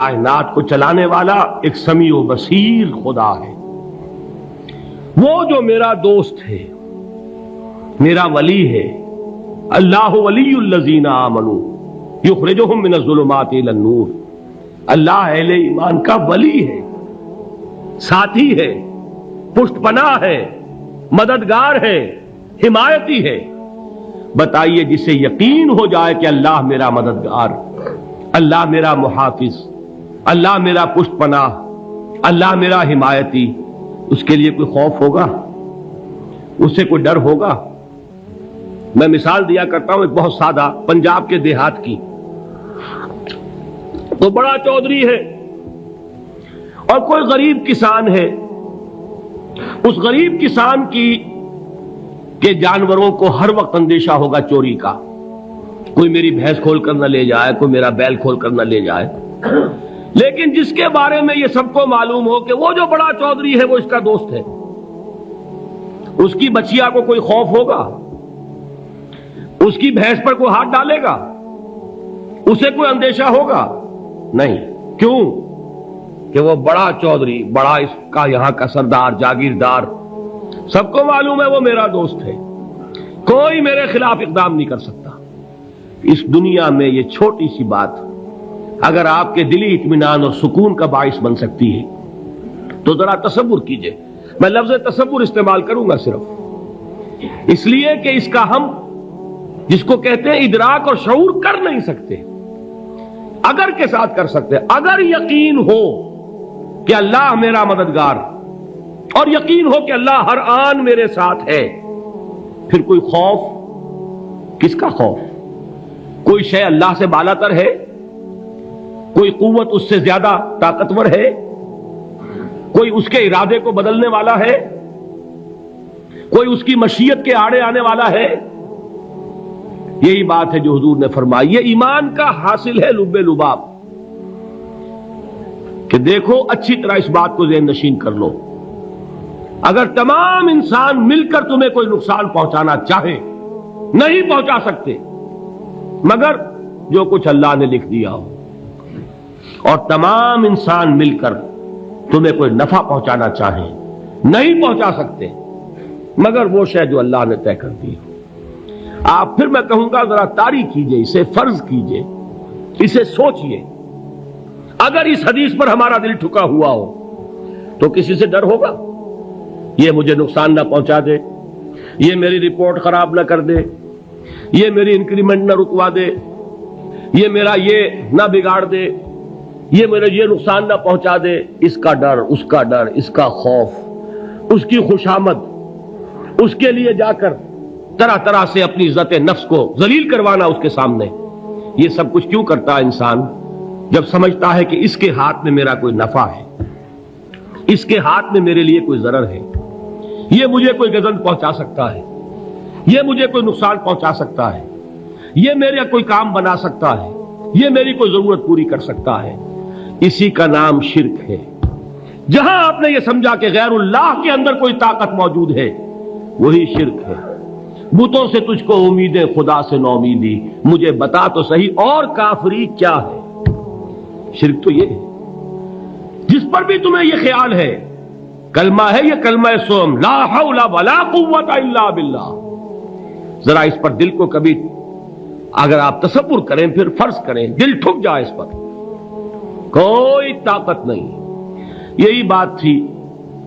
کائنات کو چلانے والا ایک سمیع و بصیر خدا ہے. وہ جو میرا دوست ہے، میرا ولی ہے. اللہ ولی الذین آمنوا یخرجہم من الظلمات الی النور. اللہ اہل ایمان کا ولی ہے، ساتھی ہے، پشت پناہ ہے، مددگار ہے، حمایتی ہے. بتائیے جسے یقین ہو جائے کہ اللہ میرا مددگار، اللہ میرا محافظ، اللہ میرا پشت پناہ، اللہ میرا حمایتی، اس کے لیے کوئی خوف ہوگا؟ اس سے کوئی ڈر ہوگا؟ میں مثال دیا کرتا ہوں ایک بہت سادہ پنجاب کے دیہات کی. تو بڑا چودھری ہے اور کوئی غریب کسان ہے. اس غریب کسان کی کہ جانوروں کو ہر وقت اندیشہ ہوگا چوری کا. کوئی میری بھینس کھول کر نہ لے جائے، کوئی میرا بیل کھول کر نہ لے جائے. لیکن جس کے بارے میں یہ سب کو معلوم ہو کہ وہ جو بڑا چودھری ہے وہ اس کا دوست ہے، اس کی بچیا کو کوئی خوف ہوگا؟ اس کی بھینس پر کوئی ہاتھ ڈالے گا؟ اسے کوئی اندیشہ ہوگا؟ نہیں. کیوں؟ کہ وہ بڑا چودھری، بڑا اس کا یہاں کا سردار، جاگیردار، سب کو معلوم ہے وہ میرا دوست ہے، کوئی میرے خلاف اقدام نہیں کر سکتا. اس دنیا میں یہ چھوٹی سی بات اگر آپ کے دلی اطمینان اور سکون کا باعث بن سکتی ہے تو ذرا تصور کیجئے. میں لفظ تصور استعمال کروں گا صرف اس لیے کہ اس کا ہم جس کو کہتے ہیں ادراک اور شعور کر نہیں سکتے، اگر کے ساتھ کر سکتے. اگر یقین ہو کہ اللہ میرا مددگار اور یقین ہو کہ اللہ ہر آن میرے ساتھ ہے، پھر کوئی خوف؟ کس کا خوف؟ کوئی شے اللہ سے بالا تر ہے؟ کوئی قوت اس سے زیادہ طاقتور ہے؟ کوئی اس کے ارادے کو بدلنے والا ہے؟ کوئی اس کی مشیت کے آڑے آنے والا ہے؟ یہی بات ہے جو حضور نے فرمائی. یہ ایمان کا حاصل ہے لب لباب کہ دیکھو اچھی طرح اس بات کو ذہن نشین کر لو. اگر تمام انسان مل کر تمہیں کوئی نقصان پہنچانا چاہے نہیں پہنچا سکتے مگر جو کچھ اللہ نے لکھ دیا ہو، اور تمام انسان مل کر تمہیں کوئی نفع پہنچانا چاہیں نہیں پہنچا سکتے مگر وہ شے جو اللہ نے طے کر دی ہو. آپ پھر میں کہوں گا ذرا طاری کیجئے، اسے فرض کیجئے، اسے سوچئے. اگر اس حدیث پر ہمارا دل ٹھکا ہوا ہو تو کسی سے ڈر ہوگا؟ یہ مجھے نقصان نہ پہنچا دے، یہ میری رپورٹ خراب نہ کر دے، یہ میری انکریمنٹ نہ رکوا دے، یہ میرا یہ نہ بگاڑ دے، یہ میرا یہ نقصان نہ پہنچا دے. اس کا ڈر، اس کا ڈر، اس کا خوف، اس کی خوشامد، اس کے لیے جا کر طرح طرح سے اپنی عزت نفس کو ذلیل کروانا اس کے سامنے. یہ سب کچھ کیوں کرتا ہے انسان؟ جب سمجھتا ہے کہ اس کے ہاتھ میں میرا کوئی نفع ہے، اس کے ہاتھ میں میرے لیے کوئی ضرر ہے، یہ مجھے کوئی گزن پہنچا سکتا ہے، یہ مجھے کوئی نقصان پہنچا سکتا ہے، یہ میرا کوئی کام بنا سکتا ہے، یہ میری کوئی ضرورت پوری کر سکتا ہے. اسی کا نام شرک ہے. جہاں آپ نے یہ سمجھا کہ غیر اللہ کے اندر کوئی طاقت موجود ہے وہی شرک ہے. بتوں سے تجھ کو امیدیں، خدا سے نو امیدی، مجھے بتا تو صحیح اور کافری کیا ہے. شرک تو یہ ہے. جس پر بھی تمہیں یہ خیال ہے کلمہ ہے، یہ کلمہ سوم لا حول ولا قوت الا باللہ، ذرا اس پر دل کو کبھی اگر آپ تصور کریں، پھر فرض کریں، دل ٹھک جائے اس پر، کوئی طاقت نہیں. یہی بات تھی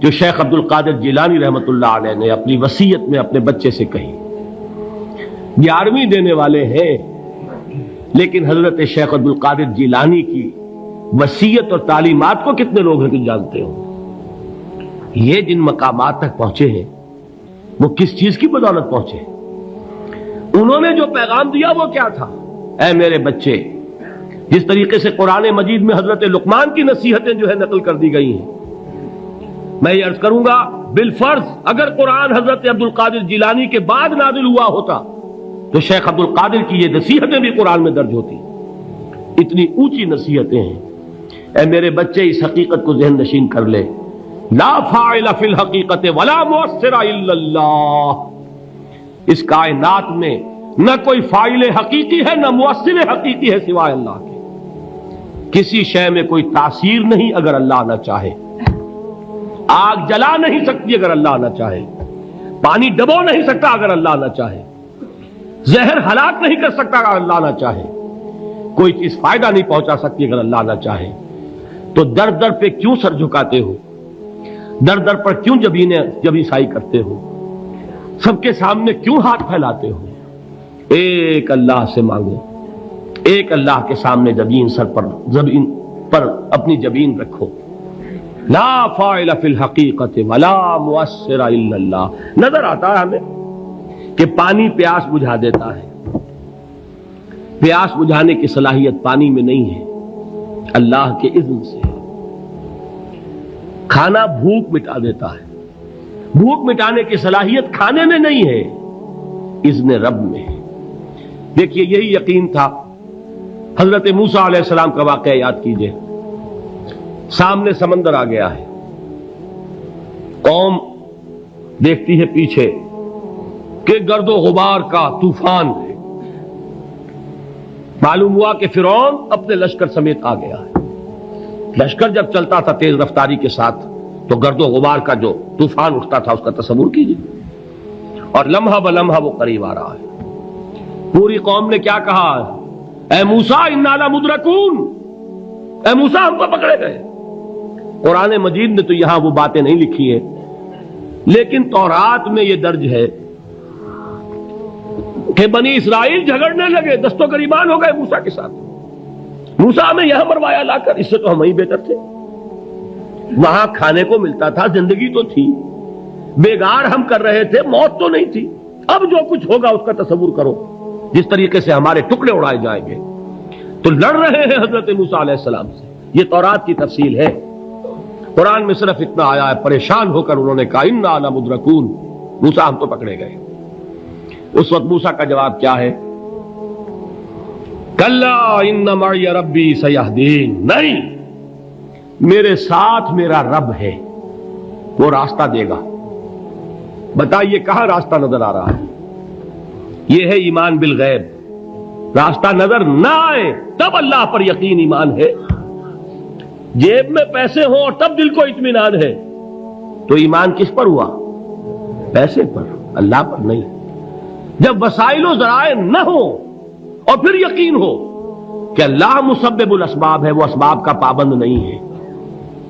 جو شیخ عبد القادر جیلانی رحمت اللہ علیہ نے اپنی وصیت میں اپنے بچے سے کہی. 11ویں دینے والے ہیں لیکن حضرت شیخ عبد القادر جیلانی کی وصیت اور تعلیمات کو کتنے لوگ ہیں کہ جانتے ہو؟ یہ جن مقامات تک پہنچے ہیں وہ کس چیز کی بدولت پہنچے؟ انہوں نے جو پیغام دیا وہ کیا تھا؟ اے میرے بچے، جس طریقے سے قرآن مجید میں حضرت لقمان کی نصیحتیں جو ہے نقل کر دی گئی ہیں، میں یہ عرض کروں گا بالفرض اگر قرآن حضرت عبد القادر جیلانی کے بعد نازل ہوا ہوتا تو شیخ عبد القادر کی یہ نصیحتیں بھی قرآن میں درج ہوتی. اتنی اونچی نصیحتیں ہیں. اے میرے بچے، اس حقیقت کو ذہن نشین کر لے، لا فاعل فی الحقیقت ولا مؤثر الا اللہ. اس کائنات میں نہ کوئی فاعل حقیقی ہے نہ مؤثر حقیقی ہے سوائے اللہ کے. کسی شے میں کوئی تاثیر نہیں اگر اللہ نہ چاہے. آگ جلا نہیں سکتی اگر اللہ نہ چاہے. پانی ڈبو نہیں سکتا اگر اللہ نہ چاہے. زہر ہلاک نہیں کر سکتا اگر اللہ نہ چاہے. کوئی چیز فائدہ نہیں پہنچا سکتی اگر اللہ نہ چاہے. تو در در پہ کیوں سر جھکاتے ہو؟ در در پر کیوں جبیں سائی کرتے ہو؟ سب کے سامنے کیوں ہاتھ پھیلاتے ہو؟ ایک اللہ سے مانگو. ایک اللہ کے سامنے زمین پر اپنی جبین رکھو. لا فاعل فی الحقیقت ولا مؤثر الا اللہ. نظر آتا ہے ہمیں کہ پانی پیاس بجھا دیتا ہے. پیاس بجھانے کی صلاحیت پانی میں نہیں ہے، اللہ کے اذن سے. کھانا بھوک مٹا دیتا ہے. بھوک مٹانے کی صلاحیت کھانے میں نہیں ہے، اذن رب میں ہے. دیکھیے یہی یقین تھا. حضرت موسیٰ علیہ السلام کا واقعہ یاد کیجئے. سامنے سمندر آ گیا ہے. قوم دیکھتی ہے پیچھے کہ گرد و غبار کا طوفان ہے. معلوم ہوا کہ فرعون اپنے لشکر سمیت آ گیا ہے. لشکر جب چلتا تھا تیز رفتاری کے ساتھ تو گرد و غبار کا جو طوفان اٹھتا تھا اس کا تصور کیجئے. اور لمحہ بلمحہ وہ قریب آ رہا ہے. پوری قوم نے کیا کہا؟ اے موسیٰ انا لمدرکون، اے موسیٰ ہم کو پکڑے گئے. قرآن مجید نے تو یہاں وہ باتیں نہیں لکھی ہیں، لیکن تورات میں یہ درج ہے کہ بنی اسرائیل جھگڑنے لگے، دست و گریبان ہو گئے موسیٰ کے ساتھ. موسیٰ ہمیں یہاں مروایا لا کر، اس سے تو ہم ہی بہتر تھے. وہاں کھانے کو ملتا تھا، زندگی تو تھی. بیگار ہم کر رہے تھے، موت تو نہیں تھی. اب جو کچھ ہوگا اس کا تصور کرو، جس طریقے سے ہمارے ٹکڑے اڑائے جائیں گے. تو لڑ رہے ہیں حضرت موسیٰ علیہ السلام سے. یہ تورات کی تفصیل ہے. قرآن میں صرف اتنا آیا ہے، پریشان ہو کر انہوں نے کہا انا لمدرکون، موسیٰ ہم تو پکڑے گئے. اس وقت موسیٰ کا جواب کیا ہے؟ کلا ان معی ربی سیہدین. نہیں، میرے ساتھ میرا رب ہے، وہ راستہ دے گا. بتائیے کہاں راستہ نظر آ رہا ہے؟ یہ ہے ایمان بالغیب. راستہ نظر نہ آئے تب اللہ پر یقین ایمان ہے. جیب میں پیسے ہوں اور تب دل کو اطمینان ہے تو ایمان کس پر ہوا؟ پیسے پر، اللہ پر نہیں. جب وسائل و ذرائع نہ ہو اور پھر یقین ہو کہ اللہ مسبب الاسباب ہے، وہ اسباب کا پابند نہیں ہے،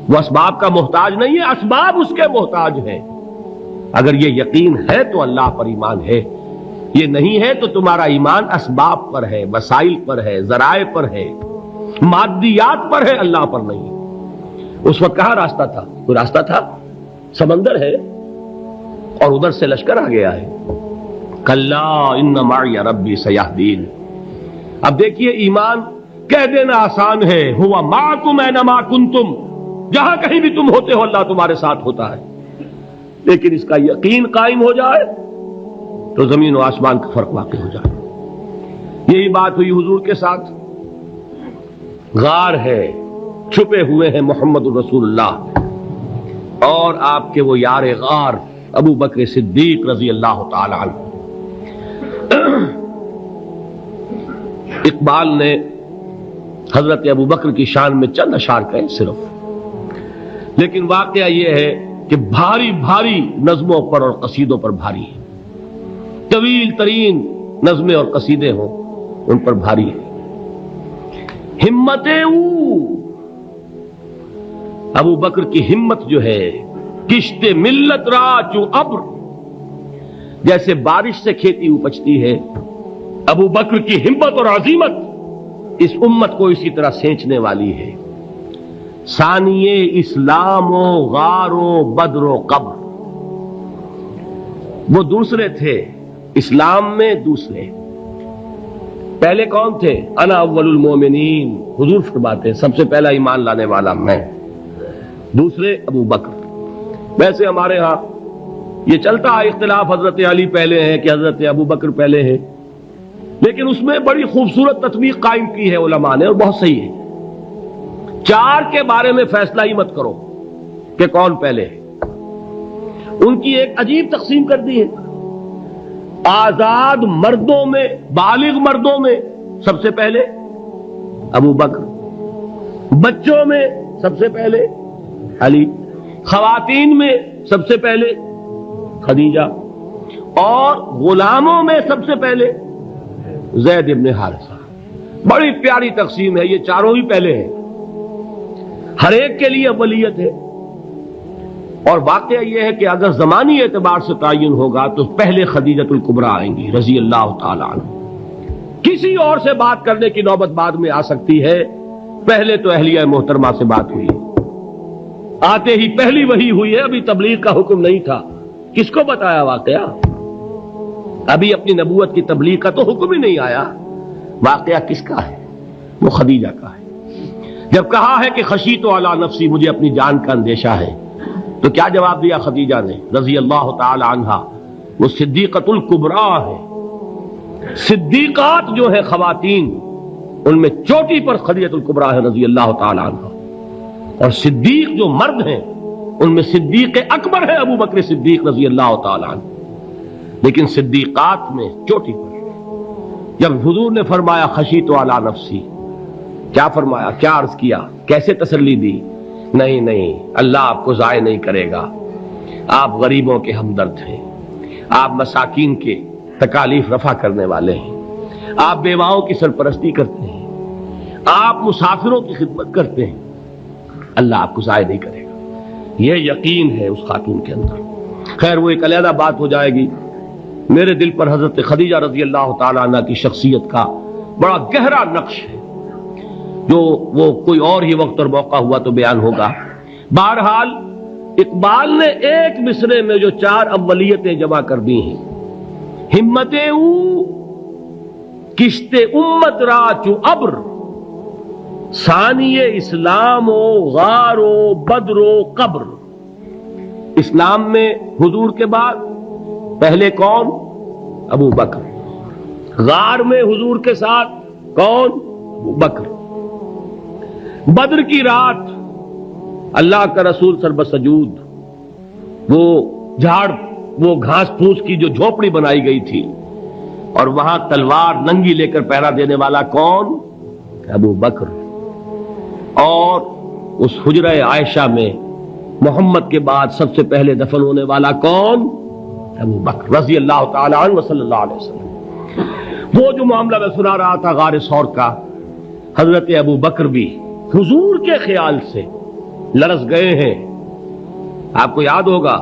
وہ اسباب کا محتاج نہیں ہے، اسباب اس کے محتاج ہیں. اگر یہ یقین ہے تو اللہ پر ایمان ہے. یہ نہیں ہے تو تمہارا ایمان اسباب پر ہے، وسائل پر ہے، ذرائع پر ہے، مادیات پر ہے، اللہ پر نہیں. اس وقت کہاں راستہ تھا؟ کوئی راستہ تھا؟ سمندر ہے اور ادھر سے لشکر آ گیا ہے. کلا ان معی ربی سیہدین. اب دیکھیے ایمان کہہ دینا آسان ہے، ہوا معکم اینما کنتم، جہاں کہیں بھی تم ہوتے ہو اللہ تمہارے ساتھ ہوتا ہے. لیکن اس کا یقین قائم ہو جائے تو زمین و آسمان کا فرق واقع ہو جائے. یہی بات ہوئی حضور کے ساتھ. غار ہے، چھپے ہوئے ہیں محمد الرسول اللہ اور آپ کے وہ یار غار ابو بکر صدیق رضی اللہ تعالی عنہ. اقبال نے حضرت ابو بکر کی شان میں چند اشعار کہے صرف، لیکن واقعہ یہ ہے کہ بھاری بھاری نظموں پر اور قصیدوں پر بھاری ہے. طویل ترین نظمیں اور قصیدے ہوں ان پر بھاری ہے. ہمتیں ابو بکر کی ہمت جو ہے، کشت ملت را چو ابر، جیسے بارش سے کھیتی اپجتی ہے، ابو بکر کی ہمت اور عظیمت اس امت کو اسی طرح سینچنے والی ہے. ثانیے اسلام و غار و بدر و قبر، وہ دوسرے تھے اسلام میں، دوسرے. پہلے کون تھے؟ انا اول المومنین، حضور فرماتے ہیں سب سے پہلا ایمان لانے والا میں. دوسرے ابو بکر. ویسے ہمارے ہاں یہ چلتا ہے اختلاف، حضرت علی پہلے ہیں کہ حضرت ابو بکر پہلے ہیں، لیکن اس میں بڑی خوبصورت تطبیق قائم کی ہے علماء نے اور بہت صحیح ہے. چار کے بارے میں فیصلہ ہی مت کرو کہ کون پہلے ہے. ان کی ایک عجیب تقسیم کر دی ہے. آزاد مردوں میں، بالغ مردوں میں سب سے پہلے ابو بکر، بچوں میں سب سے پہلے علی، خواتین میں سب سے پہلے خدیجہ، اور غلاموں میں سب سے پہلے زید ابن حارثہ۔ بڑی پیاری تقسیم ہے، یہ چاروں ہی پہلے ہیں، ہر ایک کے لیے اولیت ہے۔ اور واقعہ یہ ہے کہ اگر زمانی اعتبار سے تعین ہوگا تو پہلے خدیجۃ الکبریٰ آئیں گی رضی اللہ تعالی عنہ۔ کسی اور سے بات کرنے کی نوبت بعد میں آ سکتی ہے، پہلے تو اہلیہ محترمہ سے بات ہوئی، آتے ہی پہلی وحی ہوئی ہے، ابھی تبلیغ کا حکم نہیں تھا۔ کس کو بتایا واقعہ؟ ابھی اپنی نبوت کی تبلیغ کا تو حکم ہی نہیں آیا، واقعہ کس کا ہے؟ وہ خدیجہ کا ہے۔ جب کہا ہے کہ خشیت علی نفسی، مجھے اپنی جان کا اندیشہ ہے، تو کیا جواب دیا خدیجہ نے رضی اللہ تعالی عنہا؟ وہ صدیقۃ الکبریٰ ہے۔ صدیقات جو ہے خواتین، ان میں چوٹی پر خدیجۃ الکبریٰ ہے رضی اللہ تعالی عنہا، اور صدیق جو مرد ہیں ان میں صدیق اکبر ہے ابو بکر صدیق رضی اللہ تعالی عنہ، لیکن صدیقات میں چوٹی پر۔ جب حضور نے فرمایا خشیت علی نفسی، کیا فرمایا؟ کیا عرض کیا؟ کیسے تسلی دی؟ نہیں نہیں، اللہ آپ کو ضائع نہیں کرے گا، آپ غریبوں کے ہمدرد ہیں، آپ مساکین کے تکالیف رفع کرنے والے ہیں، آپ بیواؤں کی سرپرستی کرتے ہیں، آپ مسافروں کی خدمت کرتے ہیں، اللہ آپ کو ضائع نہیں کرے گا۔ یہ یقین ہے اس خاتون کے اندر۔ خیر وہ ایک علیحدہ بات ہو جائے گی۔ میرے دل پر حضرت خدیجہ رضی اللہ تعالی عنہ کی شخصیت کا بڑا گہرا نقش ہے، جو وہ کوئی اور ہی وقت اور موقع ہوا تو بیان ہوگا۔ بہرحال اقبال نے ایک مصرے میں جو 4 اولیتیں جمع کر دی ہیں، ہمت او کشت امت را چو ابر، ثانی اسلام و غار و بدر و قبر۔ اسلام میں حضور کے بعد پہلے کون؟ ابو بکر۔ غار میں حضور کے ساتھ کون؟ ابو بکر۔ بدر کی رات اللہ کا رسول سر بسجود، وہ جھاڑ، وہ گھاس پھوس کی جو جھوپڑی بنائی گئی تھی، اور وہاں تلوار ننگی لے کر پہرا دینے والا کون؟ ابو بکر۔ اور اس حجرہ عائشہ میں محمد کے بعد سب سے پہلے دفن ہونے والا کون؟ ابو بکر رضی اللہ تعالی عنہ وصلی اللہ علیہ وسلم۔ وہ جو معاملہ میں سنا رہا تھا غار ثور کا، حضرت ابو بکر بھی حضور کے خیال سے لرز گئے ہیں۔ آپ کو یاد ہوگا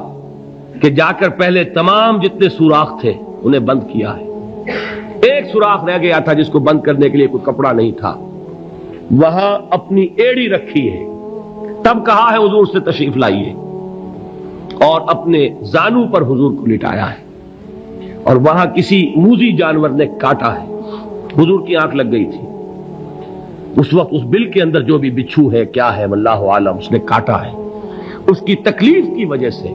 کہ جا کر پہلے تمام جتنے سوراخ تھے انہیں بند کیا ہے، ایک سوراخ رہ گیا تھا جس کو بند کرنے کے لیے کوئی کپڑا نہیں تھا، وہاں اپنی ایڑی رکھی ہے، تب کہا ہے حضور سے تشریف لائیے، اور اپنے زانو پر حضور کو لٹایا ہے، اور وہاں کسی موذی جانور نے کاٹا ہے، حضور کی آنکھ لگ گئی تھی اس وقت، اس بل کے اندر جو بھی بچھو ہے کیا ہے واللہ عالم، اس نے کاٹا ہے، اس کی تکلیف کی وجہ سے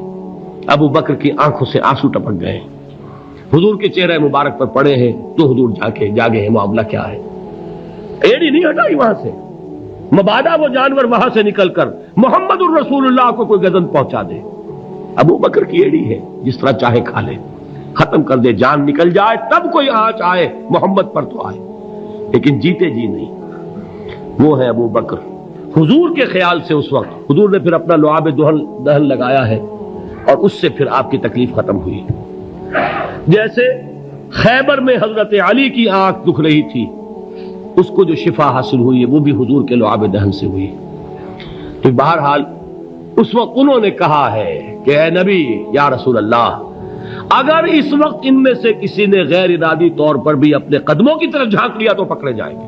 ابو بکر کی آنکھوں سے آنسو ٹپک گئے، حضور کے چہرے مبارک پر پڑے ہیں، تو حضور جاگے ہیں، معاملہ کیا ہے؟ ایڑی نہیں ہٹائی وہاں سے، مبادا وہ جانور وہاں سے نکل کر محمد الرسول اللہ کو کوئی گزن پہنچا دے، ابو بکر کی ایڑی ہے، جس طرح چاہے کھا لے، ختم کر دے، جان نکل جائے تب کوئی آنچ آئے محمد پر تو آئے، لیکن جیتے جی نہیں۔ وہ ہے ابو بکر حضور کے خیال سے۔ اس وقت حضور نے پھر اپنا لعاب دہن لگایا ہے، اور اس سے پھر آپ کی تکلیف ختم ہوئی۔ جیسے خیبر میں حضرت علی کی آنکھ دکھ رہی تھی، اس کو جو شفا حاصل ہوئی ہے وہ بھی حضور کے لعاب دہن سے ہوئی۔ تو بہرحال اس وقت انہوں نے کہا ہے کہ اے نبی یا رسول اللہ، اگر اس وقت ان میں سے کسی نے غیر ارادی طور پر بھی اپنے قدموں کی طرف جھانک لیا تو پکڑے جائیں گے۔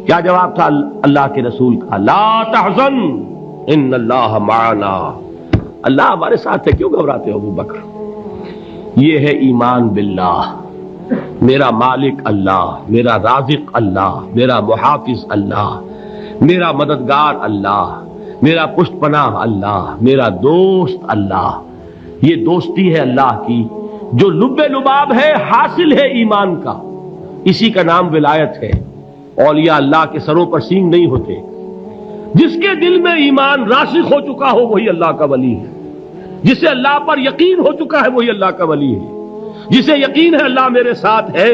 کیا جواب تھا اللہ کے رسول کا؟ لا تحزن ان اللہ معنا، اللہ ہمارے ساتھ ہے، کیوں گھبراتے ہو ابو بکر؟ یہ ہے ایمان باللہ، میرا مالک اللہ، میرا رازق اللہ، میرا محافظ اللہ، میرا مددگار اللہ، میرا پشت پناہ اللہ، میرا دوست اللہ۔ یہ دوستی ہے اللہ کی جو لب لباب ہے، حاصل ہے ایمان کا، اسی کا نام ولایت ہے۔ اولیاء اللہ کے سروں پر سینگ نہیں ہوتے، جس کے دل میں ایمان راسخ ہو چکا ہو وہی اللہ کا ولی ہے، جسے اللہ پر یقین ہو چکا ہے وہی اللہ کا ولی ہے، جسے یقین ہے اللہ میرے ساتھ ہے،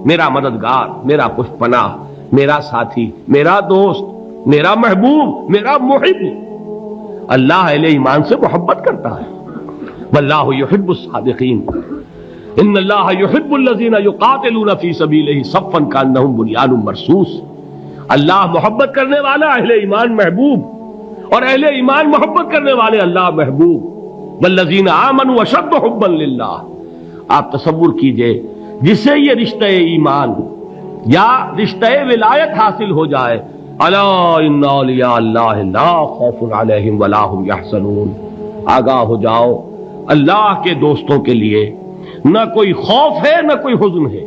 میرا مددگار، میرا پشت پناہ، میرا ساتھی، میرا دوست، میرا محبوب، میرا محب، اللہ اہل ایمان سے محبت کرتا ہے. واللہ یحب الصادقین، ان اللہ یحب الذین یقاتلون فی سبیلہ صفا کانہم بنیان مرصوص. اللہ محبت کرنے والا، اہل ایمان محبوب، اور اہل ایمان محبت کرنے والے اللہ محبوب. والذین آمنوا اشد حبا للہ. آپ تصور کیجئے جسے یہ رشتہ ایمان یا رشتہ ولایت حاصل ہو جائے، الا ان اولیاء اللہ لا خوف علیہم ولا هم یحزنون. آگاہ ہو جاؤ، اللہ کے دوستوں کے لیے نہ کوئی خوف ہے نہ کوئی حزن ہے.